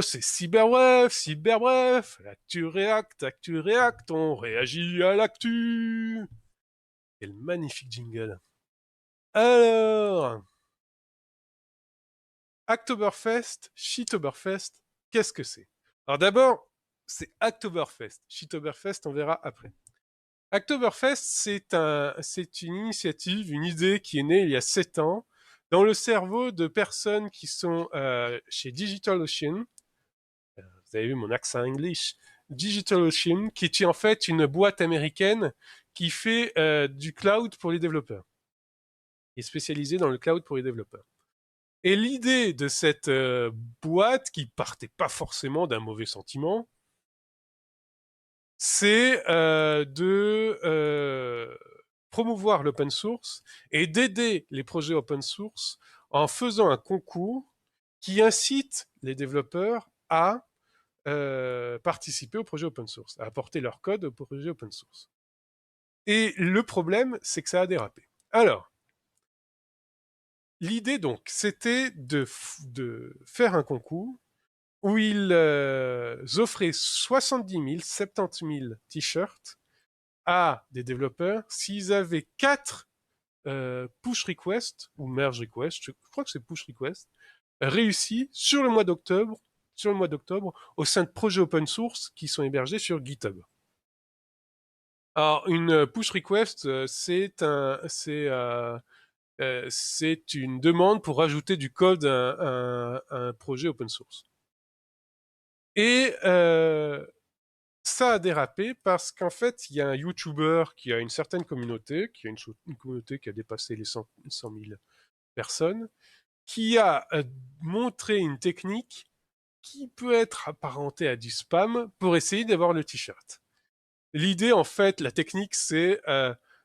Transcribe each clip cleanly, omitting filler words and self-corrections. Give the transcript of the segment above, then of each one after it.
C'est cyberbref, cyberbref. Actu React, on réagit à l'actu. Quel magnifique jingle. Alors, Hacktoberfest, Shitoberfest, qu'est-ce que c'est? Alors d'abord, c'est Hacktoberfest. Shitoberfest, on verra après. Hacktoberfest, c'est une initiative, une idée qui est née il y a 7 ans dans le cerveau de personnes qui sont chez DigitalOcean. Vous avez vu mon accent English. DigitalOcean, qui est en fait une boîte américaine qui fait du cloud pour les développeurs. Qui est spécialisée dans le cloud pour les développeurs. Et l'idée de cette boîte, qui partait pas forcément d'un mauvais sentiment, c'est de promouvoir l'open source et d'aider les projets open source en faisant un concours qui incite les développeurs à participer au projet open source, à apporter leur code au projet open source. Et le problème, c'est que ça a dérapé. Alors, l'idée donc, c'était de faire un concours où ils offraient 70 000, 70 000 t-shirts à des développeurs s'ils avaient 4 push requests ou merge requests, je crois que c'est push requests, réussis sur le mois d'octobre, au sein de projets open source qui sont hébergés sur GitHub. Alors, une push request, c'est une demande pour ajouter du code à un projet open source. Et ça a dérapé parce qu'en fait, il y a un YouTuber qui a une certaine communauté, qui a une communauté qui a dépassé les 100 000 personnes, qui a montré une technique qui peut être apparentée à du spam pour essayer d'avoir le t-shirt. L'idée, en fait, la technique, c'est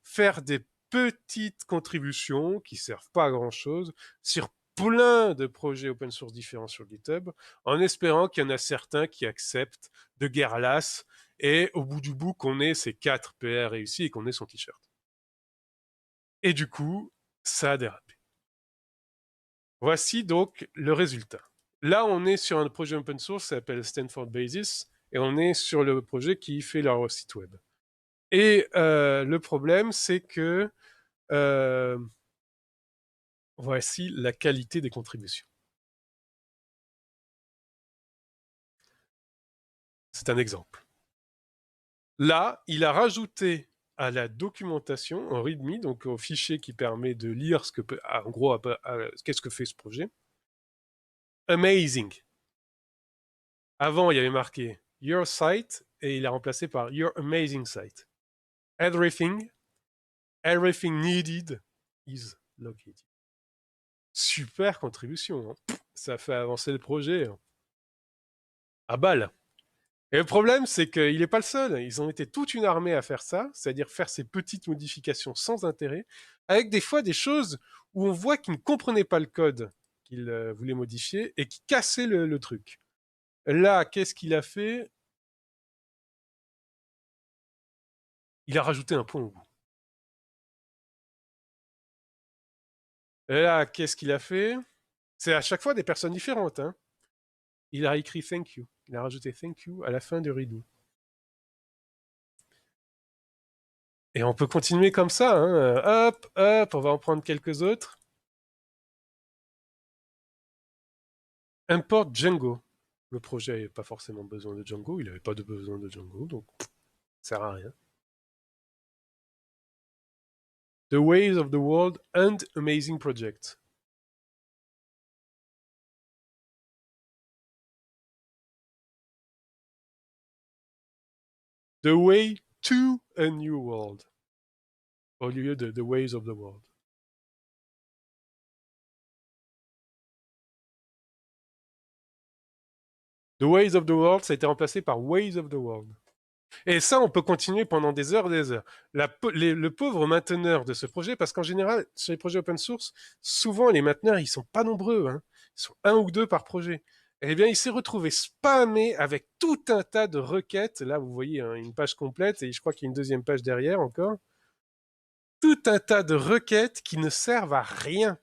faire des petites contributions qui servent pas à grand-chose sur plein de projets open source différents sur GitHub, en espérant qu'il y en a certains qui acceptent de guerre lasse et au bout du bout qu'on ait ces 4 PR réussis et qu'on ait son t-shirt. Et du coup, ça a dérapé. Voici donc le résultat. Là, on est sur un projet open source qui s'appelle Stanford Basis et on est sur le projet qui fait leur site web. Et le problème, c'est que voici la qualité des contributions. C'est un exemple. Là, il a rajouté à la documentation, en README, donc au fichier qui permet de lire ce que peut, en gros, qu'est-ce que fait ce projet. Amazing. Avant, il y avait marqué Your site et il a remplacé par Your amazing site. Everything needed is located. Super contribution. Hein. Ça fait avancer le projet. Hein. À balle. Et le problème, c'est qu'il n'est pas le seul. Ils ont été toute une armée à faire ça, c'est-à-dire faire ces petites modifications sans intérêt, avec des fois des choses où on voit qu'ils ne comprenaient pas le code qu'ils voulaient modifier et qui cassaient le truc. Là, qu'est-ce qu'il a fait? Il a rajouté un point au bout. Et là, qu'est-ce qu'il a fait? C'est à chaque fois des personnes différentes. Hein. Il a écrit thank you. Il a rajouté thank you à la fin du redo. Et on peut continuer comme ça. Hein. Hop, hop, on va en prendre quelques autres. Import Django. Le projet n'avait pas forcément besoin de Django, il n'avait pas de besoin de Django, donc ça sert à rien. The Ways of the World and Amazing Project. The Way to a New World. Au lieu de The Ways of the World. The Ways of the World, ça a été remplacé par Ways of the World. Et ça, on peut continuer pendant des heures et des heures. Le pauvre mainteneur de ce projet, parce qu'en général, sur les projets open source, souvent les mainteneurs, ils sont pas nombreux. Hein. Ils sont 1 ou 2 par projet. Eh bien, il s'est retrouvé spammé avec tout un tas de requêtes. Là, vous voyez hein, une page complète, et je crois qu'il y a une deuxième page derrière encore. Tout un tas de requêtes qui ne servent à rien.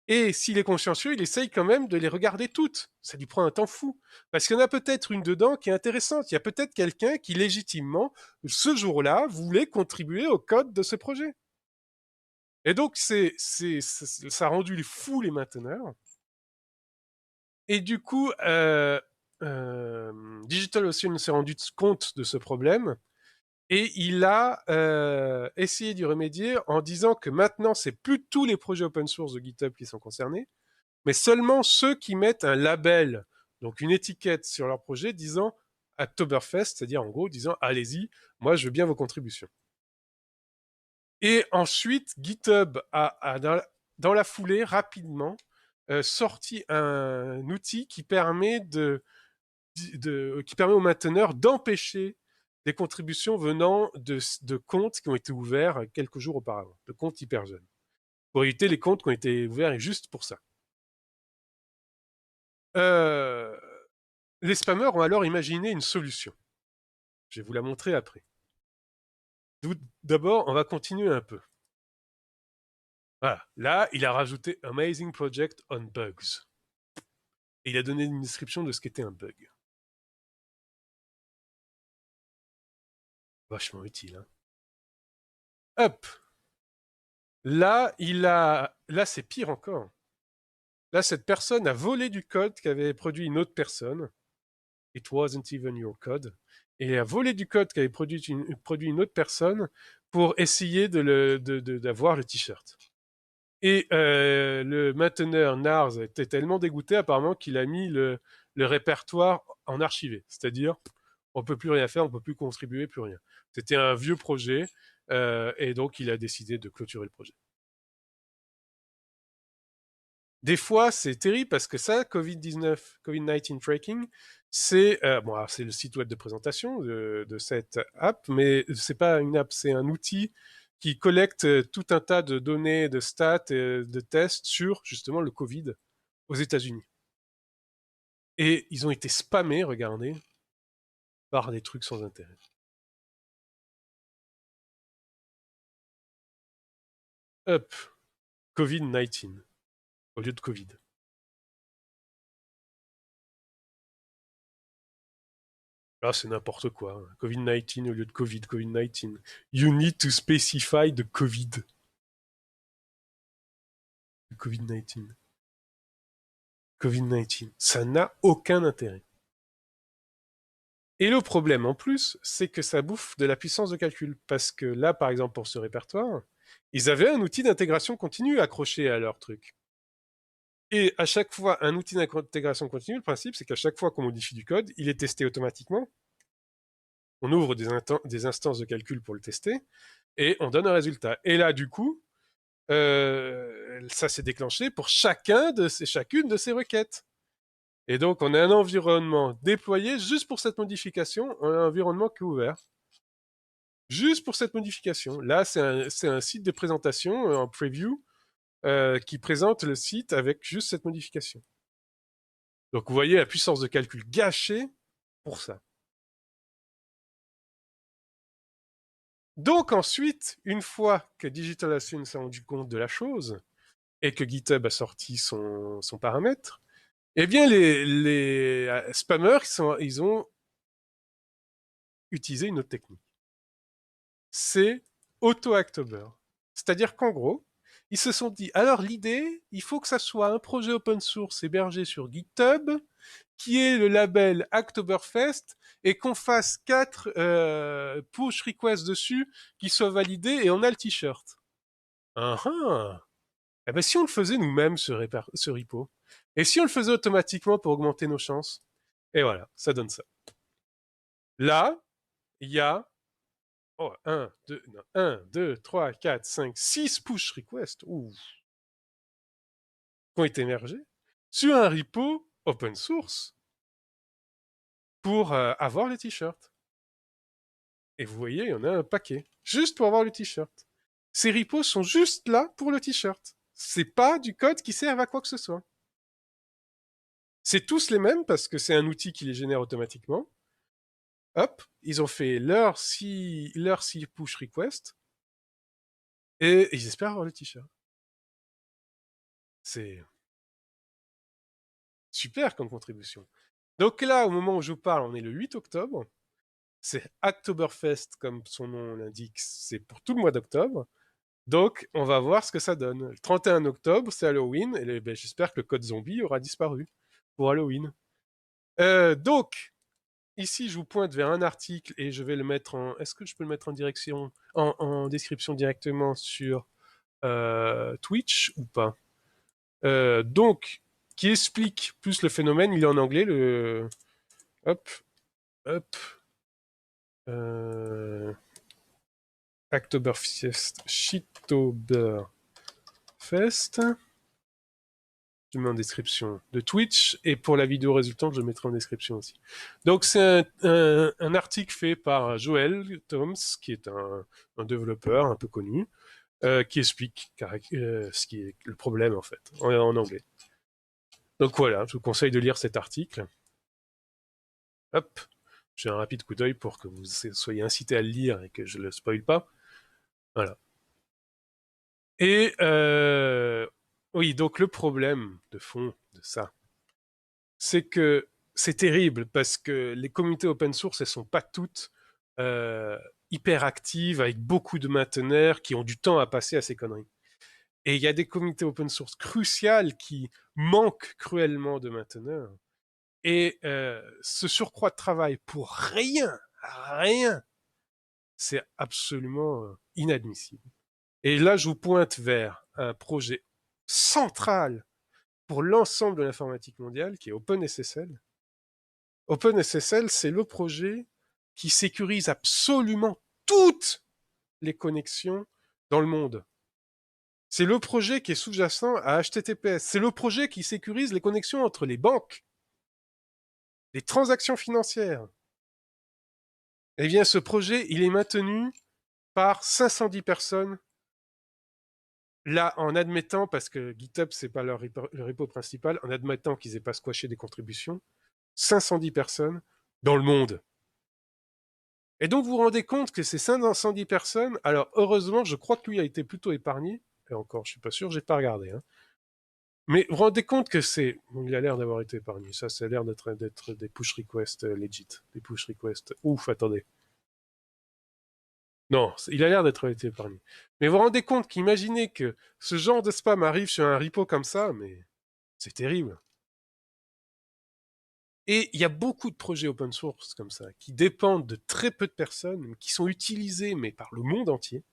Et s'il est consciencieux, il essaye quand même de les regarder toutes. Ça lui prend un temps fou. Parce qu'il y en a peut-être une dedans qui est intéressante. Il y a peut-être quelqu'un qui, légitimement, ce jour-là, voulait contribuer au code de ce projet. Et donc, ça a rendu fou les mainteneurs. Et du coup, DigitalOcean s'est rendu compte de ce problème et il a essayé d'y remédier en disant que maintenant, c'est plus tous les projets open source de GitHub qui sont concernés, mais seulement ceux qui mettent un label, donc une étiquette sur leur projet disant Oktoberfest, c'est-à-dire en gros disant allez-y, moi je veux bien vos contributions. Et ensuite, GitHub a dans la foulée, rapidement, sorti un outil qui permet qui permet aux mainteneurs d'empêcher des contributions venant de comptes qui ont été ouverts quelques jours auparavant, de comptes hyper jeunes, pour éviter les comptes qui ont été ouverts juste pour ça. Les spammers ont alors imaginé une solution. Je vais vous la montrer après. D'abord, on va continuer un peu. Voilà. Là, il a rajouté Amazing Project on Bugs. Et il a donné une description de ce qu'était un bug. Vachement utile, hein. Hop. Là, là, c'est pire encore. Là, cette personne a volé du code qu'avait produit une autre personne. It wasn't even your code. Et a volé du code qu'avait produit une autre personne pour essayer d'avoir le t-shirt. Et le mainteneur Nars était tellement dégoûté apparemment qu'il a mis le répertoire en archivé. C'est-à-dire, on peut plus rien faire, on peut plus contribuer, plus rien. C'était un vieux projet et donc il a décidé de clôturer le projet. Des fois, c'est terrible parce que ça, COVID-19 tracking, c'est c'est le site web de présentation de cette app, mais c'est pas une app, c'est un outil qui collecte tout un tas de données, de stats et de tests sur justement le Covid aux États-Unis. Et ils ont été spammés, regardez, par des trucs sans intérêt. Hop, COVID-19 au lieu de Covid. Là, c'est n'importe quoi. COVID-19 au lieu de Covid, COVID-19. You need to specify the Covid. COVID-19. COVID-19. Ça n'a aucun intérêt. Et le problème en plus, c'est que ça bouffe de la puissance de calcul. Parce que là, par exemple, pour ce répertoire, ils avaient un outil d'intégration continue accroché à leur truc. Et à chaque fois, un outil d'intégration continue, le principe, c'est qu'à chaque fois qu'on modifie du code, il est testé automatiquement. On ouvre des instances de calcul pour le tester, et on donne un résultat. Et là, du coup, ça s'est déclenché pour chacune de ces requêtes. Et donc, on a un environnement déployé juste pour cette modification, un environnement qui est ouvert. Juste pour cette modification. Là, c'est un site de présentation en preview qui présente le site avec juste cette modification. Donc, vous voyez la puissance de calcul gâchée pour ça. Donc ensuite, une fois que DigitalOcean s'est rendu compte de la chose et que GitHub a sorti son paramètre, eh bien les spammers, ils ont utilisé une autre technique. C'est auto-October. C'est-à-dire qu'en gros, ils se sont dit, alors l'idée, il faut que ça soit un projet open source hébergé sur GitHub, qui est le label Oktoberfest, et qu'on fasse 4 push requests dessus qui soient validés, et on a le t-shirt. Eh ben, si on le faisait nous-mêmes, ce repo, et si on le faisait automatiquement pour augmenter nos chances, et voilà, ça donne ça. Là, il y a 1, 2, 3, 4, 5, 6 push requests qui ont été émergés sur un repo open source pour avoir les t-shirts. Et vous voyez, il y en a un paquet, juste pour avoir le t-shirt. Ces repos sont juste là pour le t-shirt. C'est pas du code qui sert à quoi que ce soit. C'est tous les mêmes parce que c'est un outil qui les génère automatiquement. Hop, ils ont fait leur 6 push requests et ils espèrent avoir le t-shirt. C'est super comme contribution. Donc là, au moment où je vous parle, on est le 8 octobre. C'est Hacktoberfest, comme son nom l'indique, c'est pour tout le mois d'octobre. Donc, on va voir ce que ça donne. Le 31 octobre, c'est Halloween, et ben, j'espère que le code zombie aura disparu pour Halloween. Donc, ici, je vous pointe vers un article et je vais le mettre en. Est-ce que je peux le mettre en direction, en description directement sur Twitch ou pas? Donc, qui explique plus le phénomène. Il est en anglais. Le hop, hop. Euh... Oktoberfest, Shitoberfest. Je mets en description de Twitch et pour la vidéo résultante, je le mettrai en description aussi. Donc c'est un article fait par Joel Toms, qui est un développeur un peu connu, qui explique ce qui est le problème en fait, en anglais. Donc voilà, je vous conseille de lire cet article. Hop, j'ai un rapide coup d'œil pour que vous soyez incité à le lire et que je ne le spoil pas. Voilà. Et oui, donc le problème de fond de ça, c'est que c'est terrible parce que les communautés open source, elles sont pas toutes euh, hyper actives avec beaucoup de mainteneurs qui ont du temps à passer à ces conneries. Et il y a des communautés open source cruciales qui manquent cruellement de mainteneurs. Et ce surcroît de travail pour rien, rien, c'est absolument inadmissible. Et là, je vous pointe vers un projet central pour l'ensemble de l'informatique mondiale, qui est OpenSSL. OpenSSL, c'est le projet qui sécurise absolument toutes les connexions dans le monde. C'est le projet qui est sous-jacent à HTTPS. C'est le projet qui sécurise les connexions entre les banques, les transactions financières. Eh bien, ce projet, il est maintenu par 510 personnes. Là, en admettant, parce que GitHub, c'est pas leur repo principal, en admettant qu'ils aient pas squashé des contributions, 510 personnes dans le monde. Et donc, vous vous rendez compte que ces 510 personnes, alors heureusement, je crois que lui a été plutôt épargné, et encore, je suis pas sûr, j'ai pas regardé, hein. Mais vous vous rendez compte que c'est, bon, il a l'air d'avoir été épargné, ça a l'air d'être des push requests legit, des push requests, ouf, attendez. Non, il a l'air d'être été épargné. Mais vous vous rendez compte qu'imaginez que ce genre de spam arrive sur un repo comme ça, mais c'est terrible. Et il y a beaucoup de projets open source comme ça, qui dépendent de très peu de personnes, qui sont utilisés mais par le monde entier.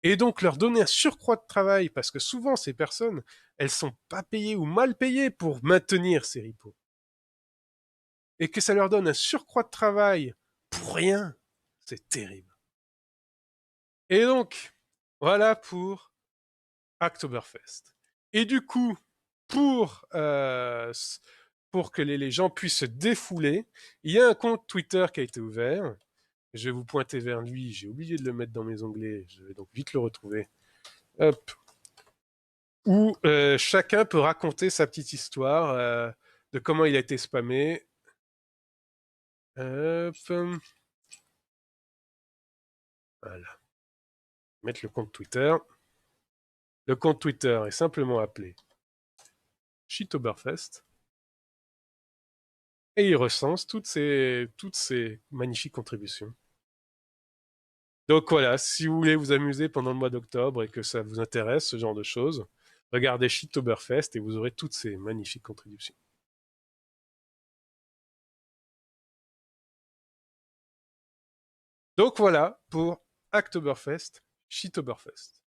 Et donc leur donner un surcroît de travail, parce que souvent ces personnes, elles sont pas payées ou mal payées pour maintenir ces repos. Et que ça leur donne un surcroît de travail pour rien, c'est terrible. Et donc, voilà pour Oktoberfest. Et du coup, pour, pour que les gens puissent se défouler, il y a un compte Twitter qui a été ouvert. Je vais vous pointer vers lui. J'ai oublié de le mettre dans mes onglets. Je vais donc vite le retrouver. Hop. Où chacun peut raconter sa petite histoire de comment il a été spammé. Hop. Voilà. Mettre le compte Twitter. Le compte Twitter est simplement appelé Shitoberfest. Et il recense toutes ces magnifiques contributions. Donc voilà, si vous voulez vous amuser pendant le mois d'octobre et que ça vous intéresse, ce genre de choses, regardez Shitoberfest et vous aurez toutes ces magnifiques contributions. Donc voilà pour Oktoberfest, Shitoberfest.